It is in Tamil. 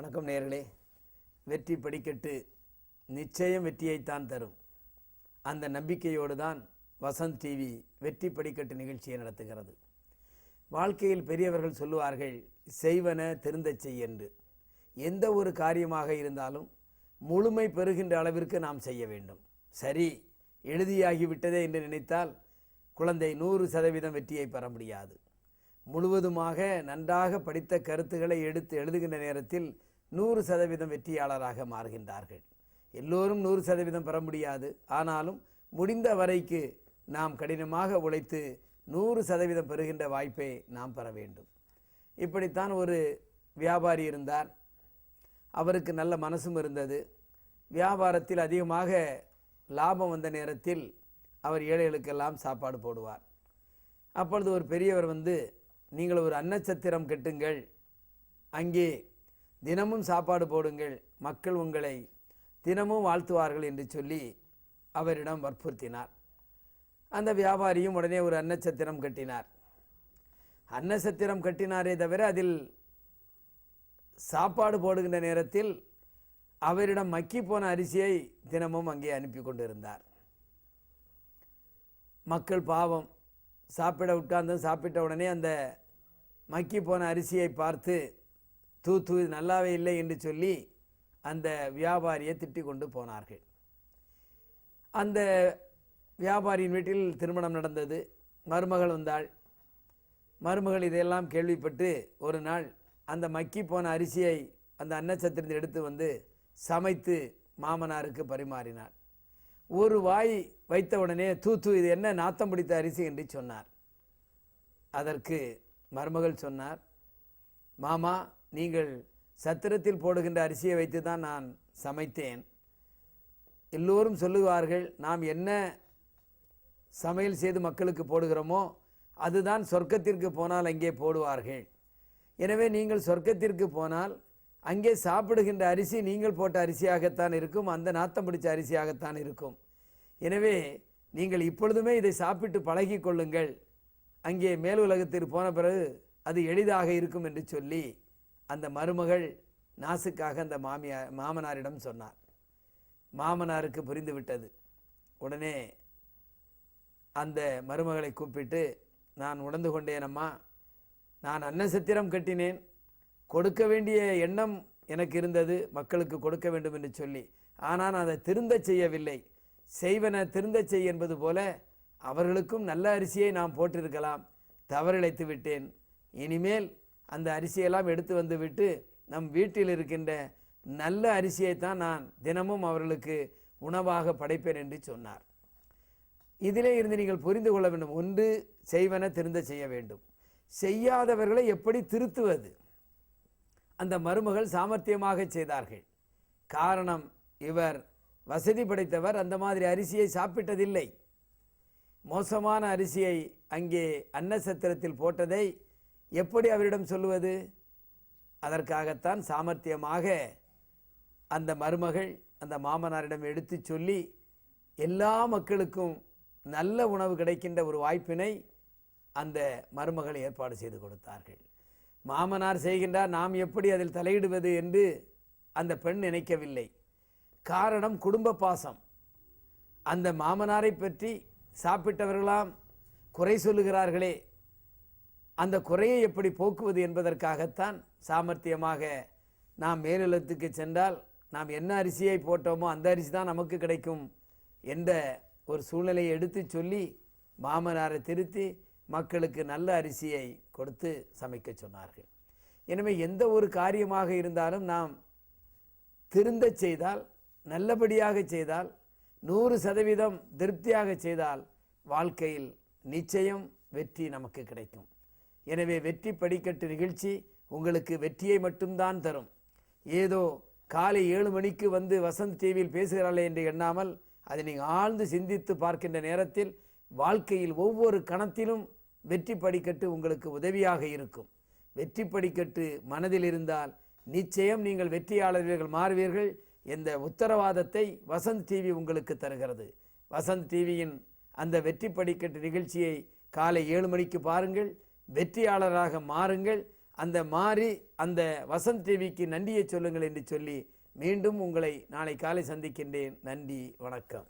வணக்கம் நேயர்களே. வெற்றி படிக்கட்டு நிச்சயம் வெற்றியைத்தான் தரும். அந்த நம்பிக்கையோடு தான் வசந்த் டிவி வெற்றி படிக்கட்டு நிகழ்ச்சியை நடத்துகிறது. வாழ்க்கையில் பெரியவர்கள் சொல்லுவார்கள், செய்வன திருந்தச் செய் என்று. எந்த ஒரு காரியமாக இருந்தாலும் முழுமை பெறுகின்ற அளவிற்கு நாம் செய்ய வேண்டும். சரி, எழுதியாகிவிட்டதே என்று நினைத்தால் குழந்தை 100% வெற்றியை பெற முடியாது. முழுவதுமாக நன்றாக படித்த கருத்துக்களை எடுத்து எழுதுகின்ற நேரத்தில் 100% வெற்றியாளராக மாறுகின்றார்கள். எல்லோரும் 100% பெற முடியாது. ஆனாலும் முடிந்த வரைக்கு நாம் கடினமாக உழைத்து 100% பெறுகின்ற வாய்ப்பை நாம் பெற வேண்டும். இப்படித்தான் ஒரு வியாபாரி இருந்தார். அவருக்கு நல்ல மனசும் இருந்தது. வியாபாரத்தில் அதிகமாக லாபம் வந்த நேரத்தில் அவர் ஏழைகளுக்கெல்லாம் சாப்பாடு போடுவார். அப்பொழுது ஒரு பெரியவர் வந்து, நீங்கள் ஒரு அன்னச்சத்திரம் கட்டுங்கள், அங்கே தினமும் சாப்பாடு போடுங்கள், மக்கள் உங்களை தினமும் வாழ்த்துவார்கள் என்று சொல்லி அவரிடம் வற்புறுத்தினார். அந்த வியாபாரியும் உடனே ஒரு அன்னச்சத்திரம் கட்டினார். அன்னச்சத்திரம் கட்டினாரே தவிர அதில் சாப்பாடு போடுகின்ற நேரத்தில் அவரிடம் மக்கி போன அரிசியை தினமும் அங்கே அனுப்பி கொண்டிருந்தார். மக்கள் பாவம், சாப்பிட உட்கார்ந்து சாப்பிட்ட உடனே அந்த மக்கி போன அரிசியை பார்த்து தூ நல்லாவே இல்லை என்று சொல்லி அந்த வியாபாரியை திட்டி கொண்டு போனார்கள். அந்த வியாபாரியின் வீட்டில் திருமணம் நடந்தது. மருமகள் வந்தாள். மருமகள் இதையெல்லாம் கேள்விப்பட்டு ஒரு நாள் அந்த மக்கி போன அரிசியை அந்த அன்னச்சத்திரத்தை எடுத்து வந்து சமைத்து மாமனாருக்கு பரிமாறினார். ஒரு வாய் வைத்தவுடனே தூ இது என்ன நாத்தம் பிடித்த அரிசி என்று சொன்னார். அதற்கு மருமகள் சொன்னார், மாமா, நீங்கள் சத்திரத்தில் போடுகின்ற அரிசியை வைத்து தான் நான் சமைத்தேன். எல்லோரும் சொல்லுவார்கள், நாம் என்ன சமையல் செய்து மக்களுக்கு போடுகிறோமோ அதுதான் சொர்க்கத்திற்கு போனால் அங்கே போடுவார்கள். எனவே நீங்கள் சொர்க்கத்திற்கு போனால் அங்கே சாப்பிடுகின்ற அரிசி நீங்கள் போட்ட அரிசியாகத்தான் இருக்கும், அந்த நாத்தம் பிடிச்ச அரிசியாகத்தான் இருக்கும். எனவே நீங்கள் இப்பொழுதுமே இதை சாப்பிட்டு பழகி கொள்ளுங்கள், அங்கே மேல் உலகத்திற்கு போன பிறகு அது எளிதாக இருக்கும் என்று சொல்லி அந்த மருமகள் நாசுக்காக அந்த மாமனாரிடம் சொன்னார். மாமனாருக்கு புரிந்து விட்டது. உடனே அந்த மருமகளை கூப்பிட்டு, நான் உணர்ந்து கொண்டேனம்மா, நான் அன்னசத்திரம் கட்டினேன், கொடுக்க வேண்டிய எண்ணம் எனக்கு இருந்தது, மக்களுக்கு கொடுக்க வேண்டும் என்று சொல்லி. ஆனால் அதை திருந்த செய்யவில்லை. செய்வன திருந்த செய் என்பது போல அவர்களுக்கும் நல்ல அரிசியை நாம் போட்டிருக்கலாம், தவறிழைத்து விட்டேன். இனிமேல் அந்த அரிசியெல்லாம் எடுத்து வந்து விட்டு நம் வீட்டில் இருக்கின்ற நல்ல அரிசியைத்தான் நான் தினமும் அவர்களுக்கு உணவாக படைப்பேன் என்று சொன்னார். இதிலே இருந்து நீங்கள் புரிந்து கொள்ள வேண்டும், ஒன்று செய்வன திருந்த செய்ய வேண்டும். செய்யாதவர்களை எப்படி திருத்துவது? அந்த மருமகள் சாமர்த்தியமாக செய்தார்கள். காரணம், இவர் வசதி படைத்தவர், அந்த மாதிரி அரிசியை சாப்பிட்டதில்லை. மோசமான அரிசியை அங்கே அன்னசத்திரத்தில் போட்டதை எப்படி அவரிடம் சொல்லுவது? அதற்காகத்தான் சாமர்த்தியமாக அந்த மருமகள் அந்த மாமனாரிடம் எடுத்து சொல்லி எல்லா மக்களுக்கும் நல்ல உணவு கிடைக்கின்ற ஒரு வாய்ப்பினை அந்த மருமகள் ஏற்பாடு செய்து கொடுத்தார்கள். மாமனார் செய்கின்றார், நாம் எப்படி அதில் தலையிடுவது என்று அந்த பெண் நினைக்கவில்லை. காரணம், குடும்ப பாசம். அந்த மாமனாரை பற்றி சாப்பிட்டவர்களாம் குறை சொல்லுகிறார்களே, அந்த குறையை எப்படி போக்குவது என்பதற்காகத்தான் சாமர்த்தியமாக நாம் மேலிடத்துக்கு சென்றால் நாம் என்ன அரிசியை போட்டோமோ அந்த அரிசி தான் நமக்கு கிடைக்கும் என்ற ஒரு சூழ்நிலையை எடுத்து சொல்லி மாமனாரை திருத்தி மக்களுக்கு நல்ல அரிசியை கொடுத்து சமைக்க சொன்னார்கள். எனவே எந்த ஒரு காரியமாக இருந்தாலும் நாம் திருந்த செய்தால், நல்லபடியாக செய்தால், 100% திருப்தியாக செய்தால் வாழ்க்கையில் நிச்சயம் வெற்றி நமக்கு கிடைக்கும். எனவே வெற்றி படிக்கட்டு நிகழ்ச்சி உங்களுக்கு வெற்றியை மட்டும்தான் தரும். ஏதோ காலை 7 மணிக்கு வந்து வசந்த் டிவியில் பேசுகிறாளே என்று எண்ணாமல் அதை நீங்கள் ஆழ்ந்து சிந்தித்து பார்க்கின்ற நேரத்தில் வாழ்க்கையில் ஒவ்வொரு கணத்திலும் வெற்றி படிக்கட்டு உங்களுக்கு உதவியாக இருக்கும். வெற்றி படிக்கட்டு மனதில் இருந்தால் நிச்சயம் நீங்கள் வெற்றியாளர்கள் மாறுவீர்கள். என்ற உத்தரவாதத்தை வசந்த் டிவி உங்களுக்கு தருகிறது. வசந்த் டிவியின் அந்த வெற்றி படிக்கட்டு நிகழ்ச்சியை காலை 7 மணிக்கு பாருங்கள். வெற்றியாளராக மாறுங்கள். அந்த மாறி அந்த வசந்த் டிவிக்கு நன்றியை சொல்லுங்கள் என்று சொல்லி மீண்டும் உங்களை நாளை காலை சந்திக்கின்றேன். நன்றி, வணக்கம்.